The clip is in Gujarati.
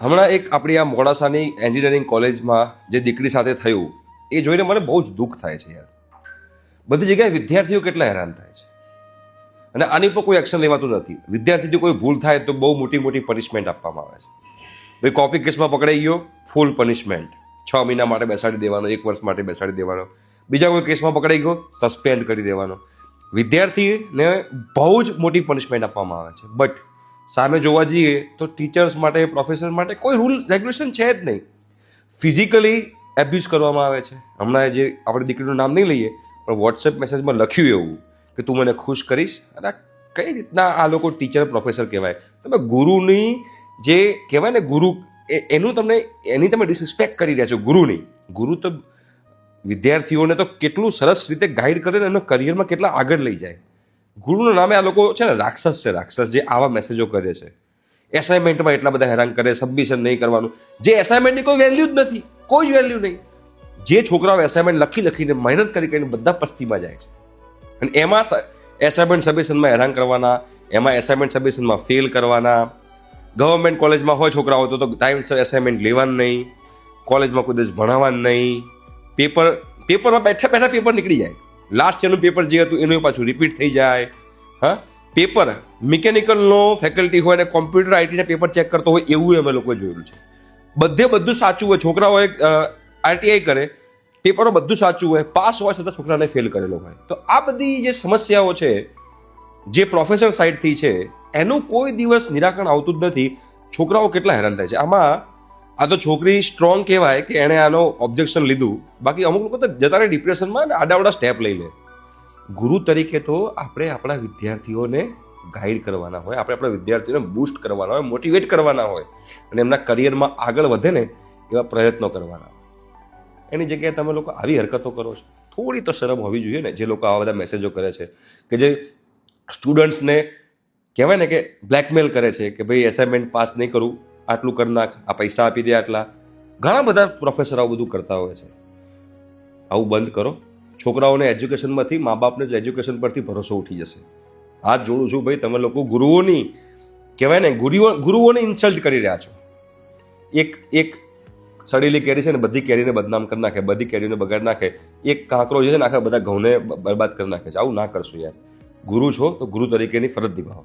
હમણાં એક આપણી આ મોડાસાની એન્જિનિયરિંગ કોલેજમાં જે દીકરી સાથે થયું એ જોઈને મને બહુ જ દુઃખ થાય છે યાર. બધી જગ્યાએ વિદ્યાર્થીઓ કેટલા હેરાન થાય છે અને આની પર કોઈ એક્શન લેવાતું નથી. વિદ્યાર્થીથી કોઈ ભૂલ થાય તો બહુ મોટી મોટી પનિશમેન્ટ આપવામાં આવે છે. ભાઈ કોપી કેસમાં પકડાઈ ગયો, ફૂલ પનિશમેન્ટ, 6 મહિના માટે બેસાડી દેવાનો, 1 વર્ષ માટે બેસાડી દેવાનો. બીજા કોઈ કેસમાં પકડાઈ ગયો, સસ્પેન્ડ કરી દેવાનો. વિદ્યાર્થીને બહુ જ મોટી પનિશમેન્ટ આપવામાં આવે છે. બટ સામે જોવા જઈએ તો ટીચર્સ માટે, પ્રોફેસર માટે કોઈ રૂલ રેગ્યુલેશન છે જ નહીં. ફિઝિકલી એબ્યુઝ કરવામાં આવે છે. હમણાં જે આપણે દીકરીનું નામ નહીં લઈએ પણ વોટ્સએપ મેસેજમાં લખ્યું એવું કે તું મને ખુશ કરીશ. અને કઈ રીતના આ લોકો ટીચર પ્રોફેસર કહેવાય? તમે ગુરુની જે કહેવાય ને ગુરુ એની તમે ડિસરિસ્પેક્ટ કરી રહ્યા છો. ગુરુની ગુરુ તો વિદ્યાર્થીઓને તો કેટલું સરસ રીતે ગાઈડ કરે ને એમના કરિયરમાં કેટલા આગળ લઈ જાય. ગુરુના નામે આ લોકો છે ને રાક્ષસ છે, રાક્ષસ જે આવા મેસેજો કરે છે. એસાઇનમેન્ટમાં એટલા બધા હેરાન કરે, સબમિશન નહીં કરવાનું, જે એસાઇનમેન્ટની કોઈ વેલ્યુ જ નથી, કોઈ જ વેલ્યુ નહીં. જે છોકરાઓ એસાઇનમેન્ટ લખીને મહેનત કરીને બધા પસ્તીમાં જાય છે અને એમાં એસાઇનમેન્ટ સબમિશનમાં હેરાન કરવાના, એમાં એસાઇનમેન્ટ સબમિશનમાં ફેલ કરવાના. ગવર્મેન્ટ કોલેજમાં હોય છોકરાઓ તો ટાઈમસર એસાઇનમેન્ટ લેવાનું નહીં, કોલેજમાં કોઈ દિવસ ભણાવવાનું નહીં. પેપરમાં બેઠા પેપર નીકળી જાય. લાસ્ટ યરનું પેપર જે હતું એનું પાછું રિપીટ થઈ જાય. હા, પેપર મિકેનિકલનો ફેકલ્ટી હોય ને કોમ્પ્યુટર આઈટીના પેપર ચેક કરતો હોય એવું અમે લોકોએ જોયેલું છે. બધું સાચું હોય, છોકરાઓએ આરટીઆઈ કરે, પેપરો બધું સાચું હોય, પાસ હોય છતાં છોકરાને ફેલ કરેલો હોય. તો આ બધી જે સમસ્યાઓ છે જે પ્રોફેસર સાઈડથી છે એનું કોઈ દિવસ નિરાકરણ આવતું જ નથી. છોકરાઓ કેટલા હેરાન થાય છે આમાં. આ તો છોકરી સ્ટ્રોંગ કહેવાય કે એણે આનો ઓબ્જેક્શન લીધું. બાકી અમુક લોકો તો જતા રહે ડિપ્રેશનમાં અને આડાવડા સ્ટેપ લઈ લે. ગુરુ તરીકે તો આપણે આપણા વિદ્યાર્થીઓને ગાઈડ કરવાના હોય, આપણે આપણા વિદ્યાર્થીઓને બૂસ્ટ કરવાના હોય, મોટિવેટ કરવાના હોય અને એમના કરિયરમાં આગળ વધે ને એવા પ્રયત્નો કરવાના હોય. એની જગ્યાએ તમે લોકો આવી હરકતો કરો છો. થોડી તો શરમ હોવી જોઈએ ને. જે લોકો આવા બધા મેસેજો કરે છે કે જે સ્ટુડન્ટ્સને કહેવાય ને કે બ્લેકમેલ કરે છે કે ભાઈ એસાઇનમેન્ટ પાસ નહીં કરું, આટલું કરી નાખ, આ પૈસા આપી દે આટલા. ઘણા બધા પ્રોફેસર આવું બધું કરતા હોય છે. આવું બંધ કરો. છોકરાઓને એજ્યુકેશનમાંથી, મા બાપને જ એજ્યુકેશન પરથી ભરોસો ઉઠી જશે. હાથ જોડું છું ભાઈ, તમે લોકો ગુરુઓની કહેવાય ને ગુરુઓને ઇન્સલ્ટ કરી રહ્યા છો. એક સડેલી કેરી છે ને બધી કેરીને બદનામ કરી નાખે, બધી કેરીને બગાડ નાખે. એક કાંકરો છે ને આખા બધા ઘઉંને બરબાદ કરી નાખે છે. આવું ના કરશો યાર. ગુરુ છો તો ગુરુ તરીકેની ફરજ નિભાવો.